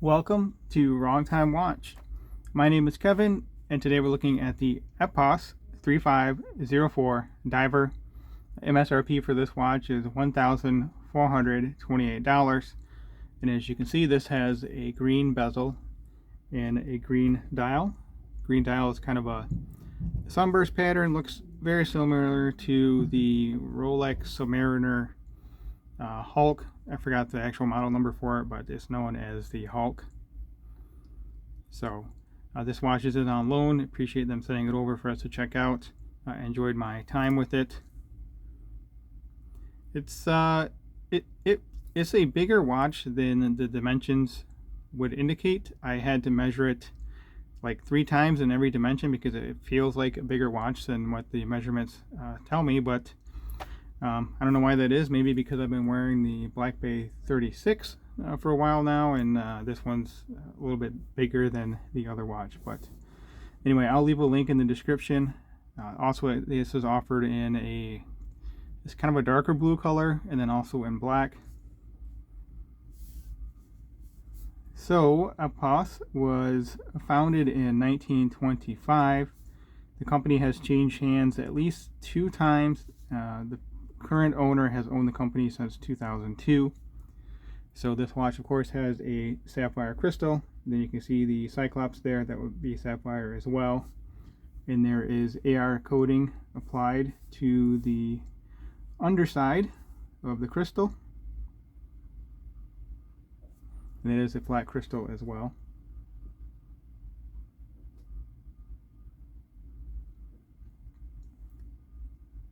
Welcome to Wrong Time Watch. My name is Kevin, and today we're looking at the Epos 3504 Diver. MSRP for this watch is $1,428, and as you can see, this has a green bezel and a green dial. Green dial is kind of a sunburst pattern, looks very similar to the Rolex Submariner Hulk. I forgot the actual model number for it, but it's known as the Hulk. So this watch is on loan. Appreciate them sending it over for us to check out. I enjoyed my time with it. It's it's a bigger watch than the dimensions would indicate. I had to measure it like 3 times in every dimension because it feels like a bigger watch than what the measurements tell me, but I don't know why that is. Maybe because I've been wearing the Black Bay 36 for a while now, and this one's a little bit bigger than the other watch. But anyway, I'll leave a link in the description. Also, this is offered in it's kind of a darker blue color, and then also in black. So Epos was founded in 1925. The company has changed hands at least 2 times. The current owner has owned the company since 2002. So this watch, of course, has a sapphire crystal. Then you can see the Cyclops there. That would be sapphire as well. And there is AR coating applied to the underside of the crystal. And it is a flat crystal as well.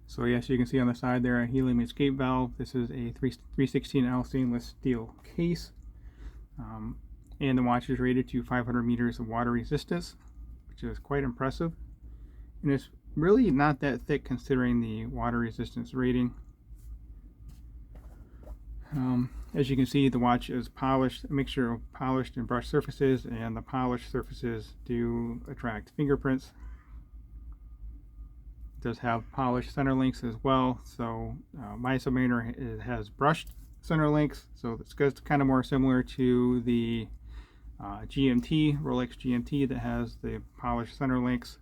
So yes, you can see on the side there a helium escape valve. This is a 316L stainless steel case. And the watch is rated to 500 meters of water resistance, which is quite impressive. And it's really not that thick considering the water resistance rating. As you can see, the watch is polished, a mixture of polished and brushed surfaces, and the polished surfaces do attract fingerprints. It does have polished center links as well. So my Submariner has brushed center links, so it's kind of more similar to the GMT, Rolex GMT, that has the polished center links.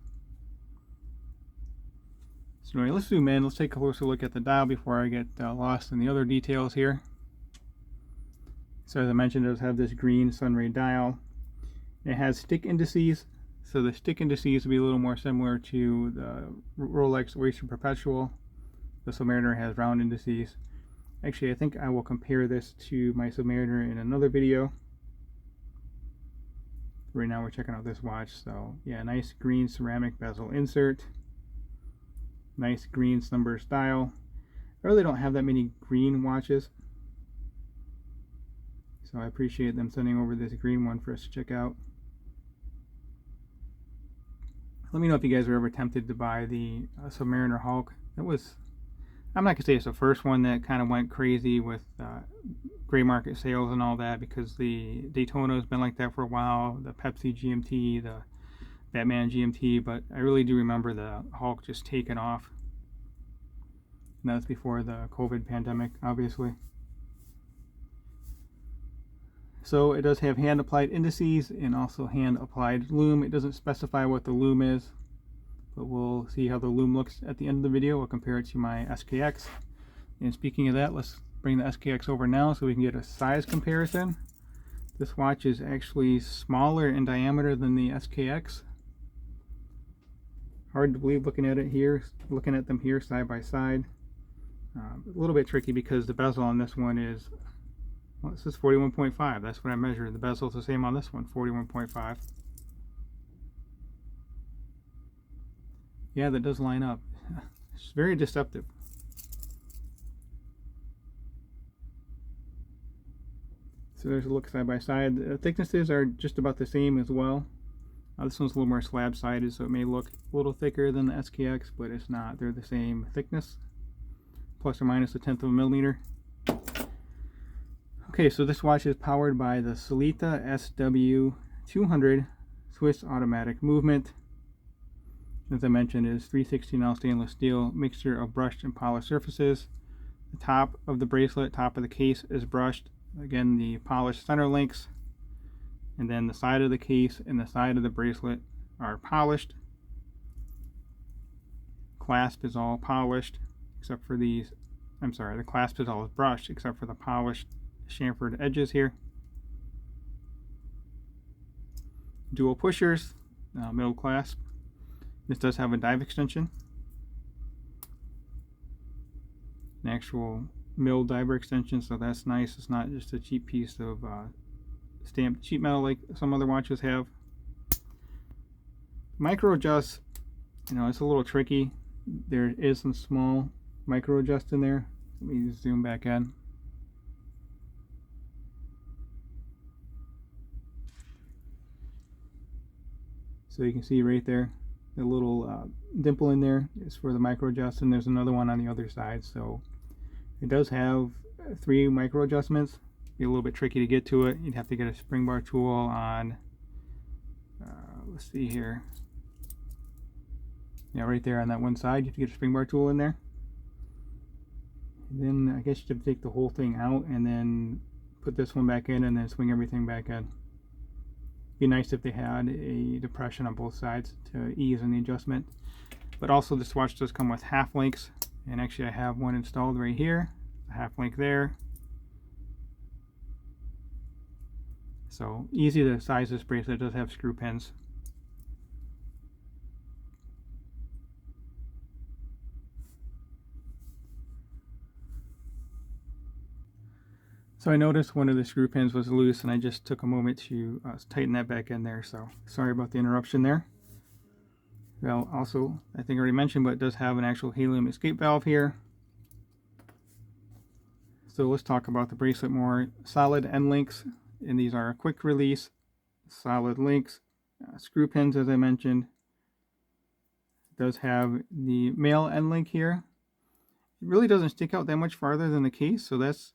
So anyway, let's zoom in. Let's take a closer look at the dial before I get lost in the other details here. So as I mentioned, it does have this green sunray dial. It has stick indices. So the stick indices will be a little more similar to the Rolex Oyster Perpetual. The Submariner has round indices. Actually, I think I will compare this to my Submariner in another video. Right now we're checking out this watch. So yeah, nice green ceramic bezel insert. Nice green sunburst dial. I really don't have that many green watches, so I appreciate them sending over this green one for us to check out. Let me know if you guys are ever tempted to buy the Submariner Hulk. It was, I'm not going to say it's the first one that kind of went crazy with gray market sales and all that, because the Daytona has been like that for a while, the Pepsi GMT, the Batman GMT, but I really do remember the Hulk just taking off. And that was before the COVID pandemic, obviously. So it does have hand applied indices and also hand applied lume. It doesn't specify what the lume is, but we'll see how the lume looks at the end of the video. We'll compare it to my SKX. And speaking of that, let's bring the SKX over now so we can get a size comparison. This watch is actually smaller in diameter than the SKX. Hard to believe looking at it here, looking at them here side by side. A little bit tricky because the bezel on this one is, well, this is 41.5. That's what I measured. The bezel is the same on this one, 41.5. Yeah, that does line up. It's very deceptive. So there's a look side by side. The thicknesses are just about the same as well. This one's a little more slab sided, so it may look a little thicker than the SKX, but it's not. They're the same thickness, plus or minus 1/10 of a millimeter. Okay, so this watch is powered by the Sellita SW200 Swiss automatic movement. As I mentioned, it is 316L stainless steel, mixture of brushed and polished surfaces. The top of the bracelet, top of the case is brushed. Again, the polished center links. And then the side of the case and the side of the bracelet are polished. Clasp is all polished except for these. I'm sorry, the clasp is all brushed except for the polished chamfered edges here. Dual pushers, middle clasp. This does have a dive extension, an actual milled diver extension, so that's nice. It's not just a cheap piece of stamped sheet metal like some other watches have. Micro adjust, it's a little tricky. There is some small micro adjust in there. Let me zoom back in. So you can see right there, the little dimple in there is for the micro adjust, and there's another one on the other side. So it does have 3 micro adjustments. Be a little bit tricky to get to it. You'd have to get a spring bar tool on, let's see here. Yeah, right there on that one side, you have to get a spring bar tool in there. And then I guess you have to take the whole thing out and then put this one back in and then swing everything back in. Be nice if they had a depression on both sides to ease in the adjustment. But also this watch does come with half links, and actually I have one installed right here, a half link there. So easy to size this bracelet. It does have screw pins. So I noticed one of the screw pins was loose, and I just took a moment to tighten that back in there. So sorry about the interruption there. Well, also, I think I already mentioned, but it does have an actual helium escape valve here. So let's talk about the bracelet more. Solid end links, and these are a quick release, solid links, screw pins as I mentioned. It does have the male end link here. It really doesn't stick out that much farther than the case, so that's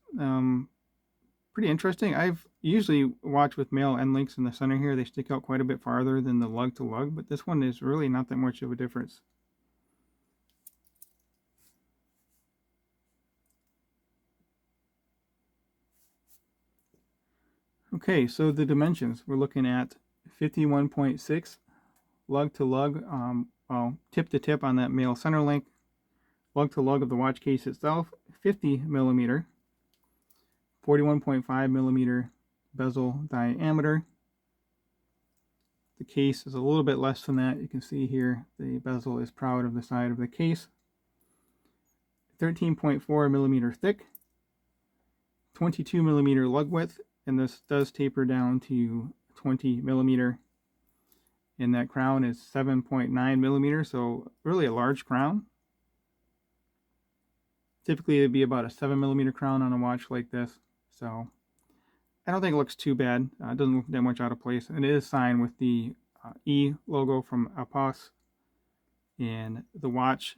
pretty interesting. I've usually watched with male end links in the center here. They stick out quite a bit farther than the lug to lug, but this one is really not that much of a difference. Okay, so the dimensions, we're looking at 51.6 lug to lug, well, tip to tip on that male center link. Lug to lug of the watch case itself, 50 millimeter, 41.5 millimeter bezel diameter. The case is a little bit less than that. You can see here the bezel is proud of the side of the case. 13.4 millimeter thick, 22 millimeter lug width, and this does taper down to 20 millimeter. And that crown is 7.9 millimeter, so really a large crown. Typically it'd be about a 7 millimeter crown on a watch like this. So I don't think it looks too bad. It doesn't look that much out of place. And it is signed with the E logo from Epos. And the watch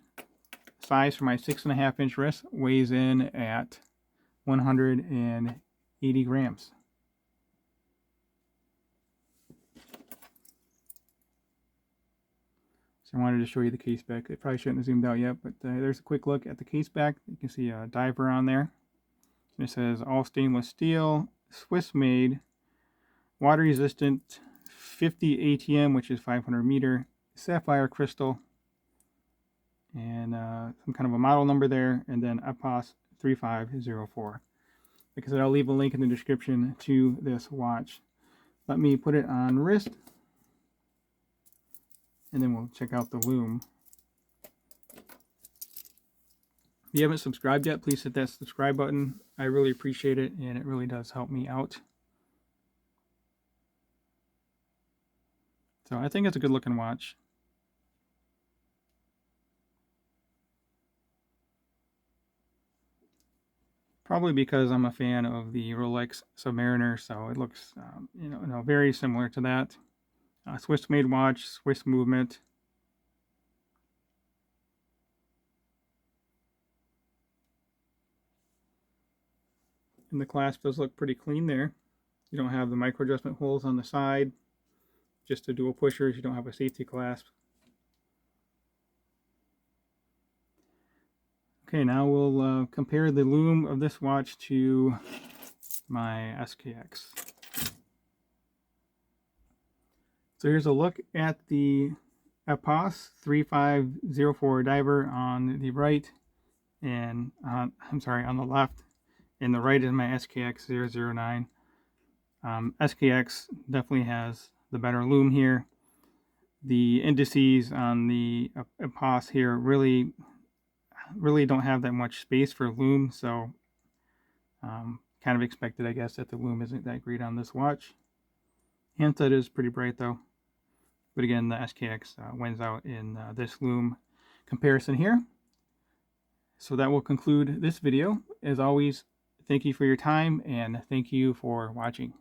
size for my 6.5 inch wrist weighs in at 180 grams. So I wanted to show you the case back. I probably shouldn't have zoomed out yet, but there's a quick look at the case back. You can see a diver on there. It says all stainless steel, Swiss made, water resistant, 50 ATM, which is 500 meter, sapphire crystal, and some kind of a model number there, and then Epos 3504. Like I said, I'll leave a link in the description to this watch. Let me put it on wrist, and then we'll check out the Lume. If you haven't subscribed yet, please hit that subscribe button. I really appreciate it, and it really does help me out. So I think it's a good looking watch. Probably because I'm a fan of the Rolex Submariner, so it looks very similar to that. Swiss made watch, Swiss movement. And the clasp does look pretty clean there. You don't have the micro adjustment holes on the side, just the dual pushers. You don't have a safety clasp. Okay, now we'll compare the lume of this watch to my SKX. So here's a look at the Epos 3504 diver on the right, and I'm sorry, on the left, and the right is my SKX 009. SKX definitely has the better lume here. The indices on the Epos here really don't have that much space for lume, so kind of expected, I guess, that the lume isn't that great on this watch. Handset is pretty bright though. But again, the SKX wins out in this lume comparison here. So that will conclude this video. As always, thank you for your time and thank you for watching.